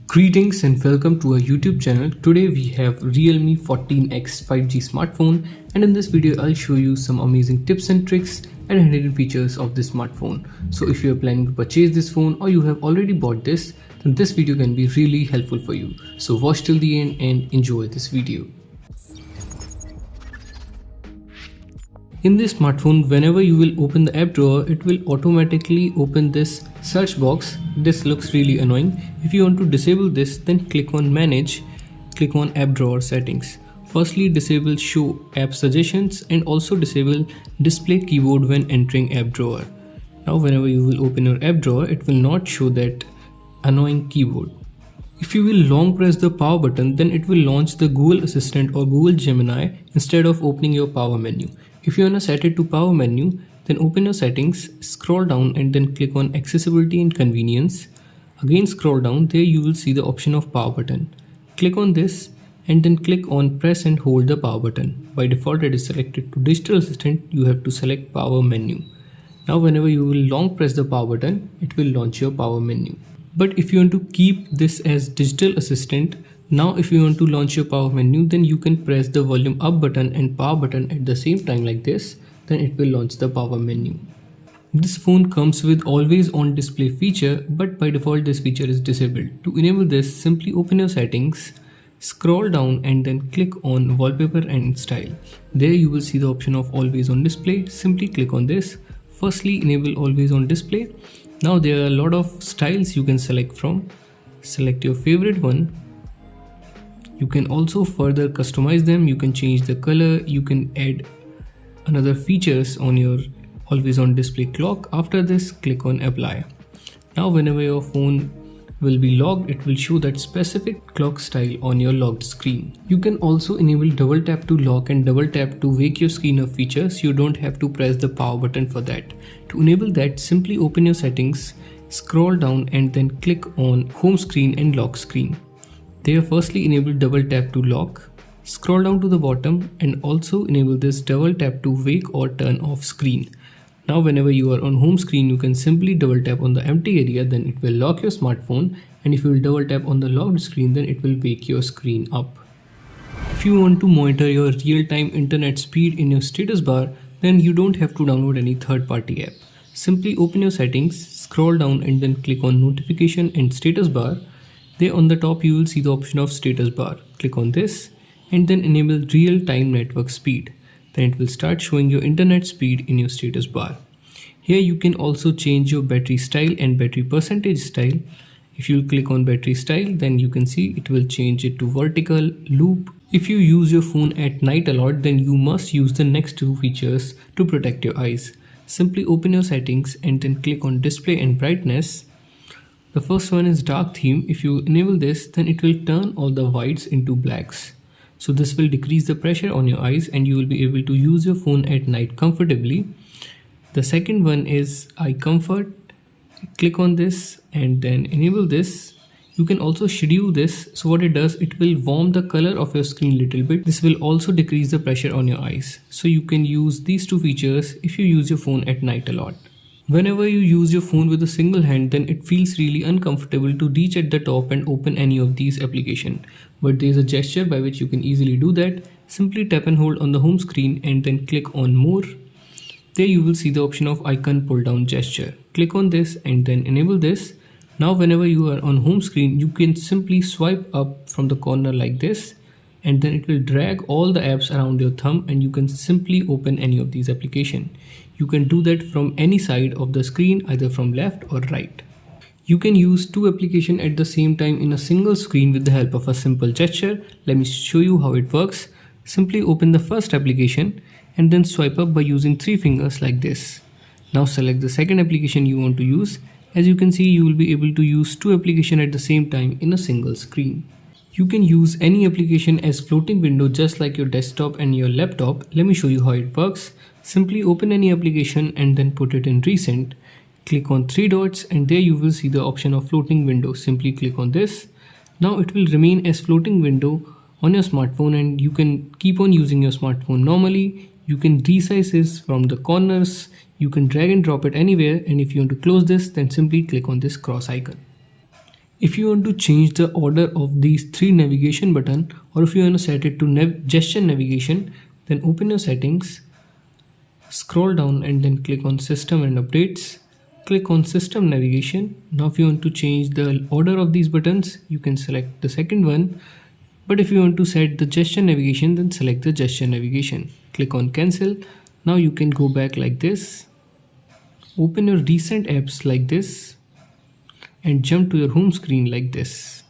Greetings and welcome to our YouTube channel. Today we have Realme 14x 5G smartphone, and in this video I'll show you some amazing tips and tricks and hidden features of this smartphone. So if you are planning to purchase this phone or you have already bought this, then this video can be really helpful for you. So watch till the end and enjoy this video. In this smartphone, whenever you will open the app drawer, it will automatically open this search box. This looks really annoying. If you want to disable this, then click on manage, click on app drawer settings. Firstly, disable show app suggestions and also disable display keyboard when entering app drawer. Now whenever you will open your app drawer, it will not show that annoying keyboard. If you will long press the power button, then it will launch the Google Assistant or Google Gemini instead of opening your power menu. If you want to set it to power menu, then open your settings, scroll down and then click on accessibility and convenience. Again scroll down, there you will see the option of power button. Click on this and then click on press and hold the power button. By default it is selected to digital assistant, you have to select power menu. Now whenever you will long press the power button, it will launch your power menu. But if you want to keep this as digital assistant, now if you want to launch your power menu, then you can press the volume up button and power button at the same time like this, then it will launch the power menu. This phone comes with always on display feature, but by default this feature is disabled. To enable this, simply open your settings, scroll down and then click on wallpaper and style. There you will see the option of always on display. Simply click on this. Firstly, enable always on display. Now there are a lot of styles you can select from. Select your favorite one. You can also further customize them. You can change the color. You can add another features on your always on display clock. After this, click on apply. Now whenever your phone will be locked, it will show that specific clock style on your locked screen. You can also enable double tap to lock and double tap to wake your screen up features. You don't have to press the power button for that. To enable that, simply open your settings, scroll down and then click on home screen and lock screen. There firstly enable double tap to lock, scroll down to the bottom and also enable this double tap to wake or turn off screen. Now whenever you are on home screen, you can simply double tap on the empty area, then it will lock your smartphone, and if you will double tap on the locked screen, then it will wake your screen up. If you want to monitor your real-time internet speed in your status bar, then you don't have to download any third-party app. Simply open your settings, scroll down and then click on notification and status bar. There on the top you will see the option of status bar. Click on this and then enable real-time network speed. Then it will start showing your internet speed in your status bar. Here you can also change your battery style and battery percentage style. If you click on battery style, then you can see it will change it to vertical, loop. If you use your phone at night a lot, then you must use the next two features to protect your eyes. Simply open your settings and then click on display and brightness. The first one is dark theme. If you enable this, then it will turn all the whites into blacks. So this will decrease the pressure on your eyes and you will be able to use your phone at night comfortably. The second one is eye comfort. Click on this and then enable this. You can also schedule this. So what it does, it will warm the color of your screen a little bit. This will also decrease the pressure on your eyes. So you can use these two features if you use your phone at night a lot. Whenever you use your phone with a single hand, then it feels really uncomfortable to reach at the top and open any of these applications. But there is a gesture by which you can easily do that. Simply tap and hold on the home screen and then click on more. There you will see the option of icon pull down gesture. Click on this and then enable this. Now whenever you are on home screen, you can simply swipe up from the corner like this, and then it will drag all the apps around your thumb and you can simply open any of these applications. You can do that from any side of the screen, either from left or right. You can use two applications at the same time in a single screen with the help of a simple gesture. Let me show you how it works. Simply open the first application and then swipe up by using three fingers like this. Now select the second application you want to use. As you can see, you will be able to use two applications at the same time in a single screen. You can use any application as floating window just like your desktop and your laptop. Let me show you how it works. Simply open any application and then put it in recent. Click on three dots and there you will see the option of floating window. Simply click on this. Now it will remain as floating window on your smartphone and you can keep on using your smartphone normally. You can resize this from the corners. You can drag and drop it anywhere, and if you want to close this, then simply click on this cross icon. If you want to change the order of these three navigation button, or if you want to set it to gesture navigation, then open your settings, scroll down and then click on system and updates. Click on system navigation. Now if you want to change the order of these buttons, you can select the second one. But if you want to set the gesture navigation, then select the gesture navigation. Click on cancel. Now you can go back like this. Open your recent apps like this and jump to your home screen like this.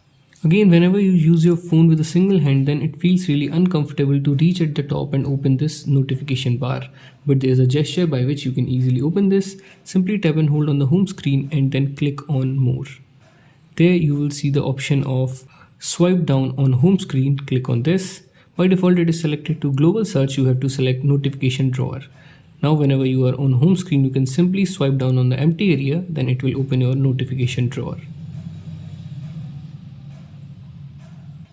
Again, whenever you use your phone with a single hand, then it feels really uncomfortable to reach at the top and open this notification bar. But there is a gesture by which you can easily open this. Simply tap and hold on the home screen and then click on more. There you will see the option of swipe down on home screen. Click on this. By default it is selected to global search. You have to select notification drawer. Now whenever you are on home screen, you can simply swipe down on the empty area, then it will open your notification drawer.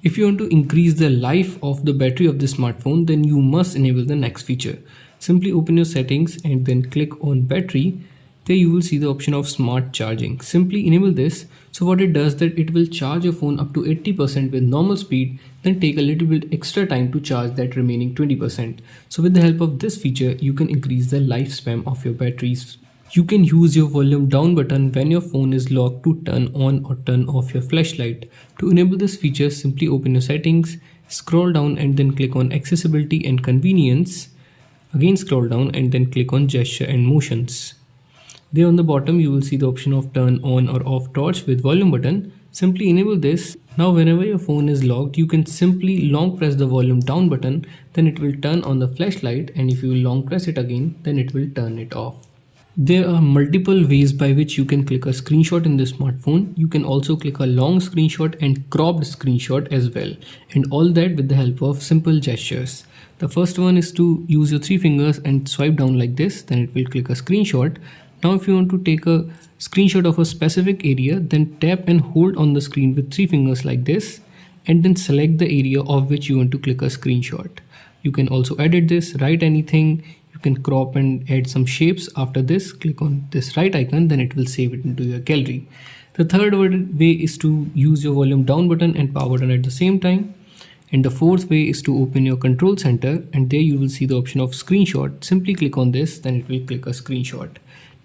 If you want to increase the life of the battery of the smartphone, then you must enable the next feature. Simply open your settings and then click on battery. There you will see the option of smart charging. Simply enable this. So what it does, that it will charge your phone up to 80% with normal speed, then take a little bit extra time to charge that remaining 20%. So with the help of this feature, you can increase the lifespan of your batteries. You can use your volume down button when your phone is locked to turn on or turn off your flashlight. To enable this feature, simply open your settings, scroll down and then click on accessibility and convenience. Again scroll down and then click on gesture and motions. There on the bottom you will see the option of turn on or off torch with volume button. Simply enable this. Now whenever your phone is locked, you can simply long press the volume down button, then it will turn on the flashlight, and if you long press it again, then it will turn it off. There are multiple ways by which you can click a screenshot in the smartphone. You can also click a long screenshot and cropped screenshot as well, and all that with the help of simple gestures. The first one is to use your three fingers and swipe down like this, then it will click a screenshot. Now if you want to take a screenshot of a specific area, then tap and hold on the screen with three fingers like this, and then select the area of which you want to click a screenshot. You can also edit this, write anything, you can crop and add some shapes. After this, click on this right icon, then it will save it into your gallery. The third way is to use your volume down button and power button at the same time. And the fourth way is to open your control center, and there you will see the option of screenshot. Simply click on this, then it will click a screenshot.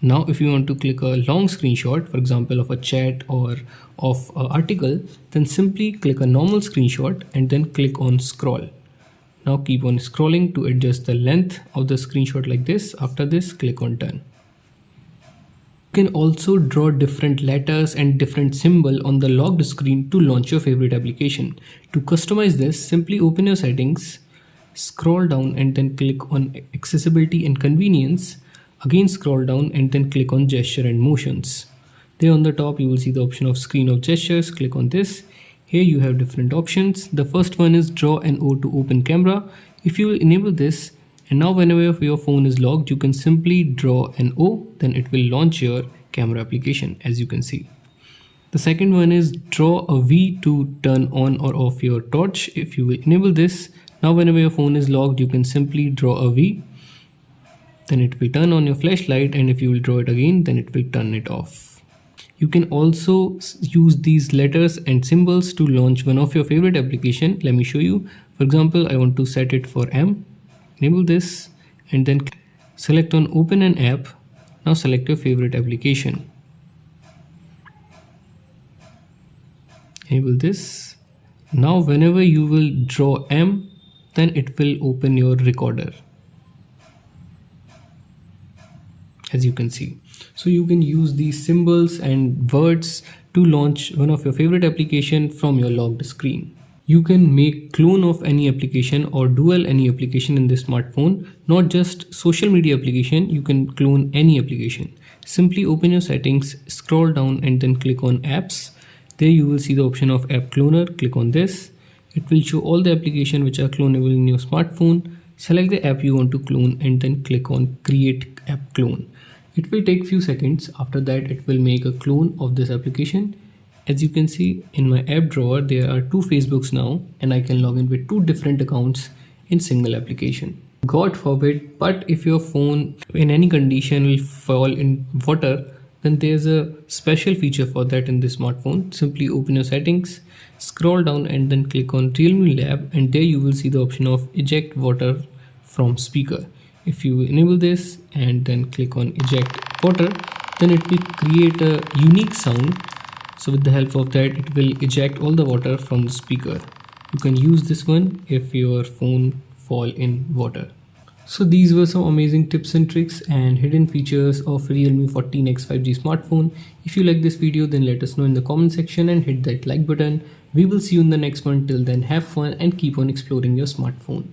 Now if you want to click a long screenshot, for example of a chat or of an article, then simply click a normal screenshot and then click on scroll. Now keep on scrolling to adjust the length of the screenshot like this. After this, click on done. You can also draw different letters and different symbol on the locked screen to launch your favorite application. To customize this, simply open your settings, scroll down and then click on accessibility and convenience. Again scroll down and then click on gesture and motions. There on the top you will see the option of screen of gestures. Click on this. Here you have different options. The first one is draw an O to open camera. If you will enable this, and now whenever your phone is locked, you can simply draw an O, then it will launch your camera application, as you can see. The second one is draw a V to turn on or off your torch. If you will enable this, now whenever your phone is locked, you can simply draw a V, then it will turn on your flashlight, and if you will draw it again, then it will turn it off. You can also use these letters and symbols to launch one of your favorite application. Let me show you. For example, I want to set it for M. Enable this and then select on open an app. Now select your favorite application. Enable this. Now whenever you will draw M, then it will open your recorder, as you can see. So you can use these symbols and words to launch one of your favorite application from your locked screen. You can make clone of any application or dual any application in this smartphone, not just social media application. You can clone any application. Simply open your settings, scroll down and then click on apps. There you will see the option of app cloner. Click on this. It will show all the applications which are clonable in your smartphone. Select the app you want to clone and then click on create app clone. It will take few seconds. After that, it will make a clone of this application. As you can see in my app drawer, there are two Facebooks now, and I can log in with two different accounts in single application. God forbid, but if your phone in any condition will fall in water, then there's a special feature for that in this smartphone. Simply open your settings, scroll down and then click on Realme Lab, and there you will see the option of eject water from speaker. If you enable this and then click on eject water, then it will create a unique sound. So with the help of that, it will eject all the water from the speaker. You can use this one if your phone fall in water. So these were some amazing tips and tricks and hidden features of Realme 14x 5G smartphone. If you like this video, then let us know in the comment section and hit that like button. We will see you in the next one. Till then, have fun and keep on exploring your smartphone.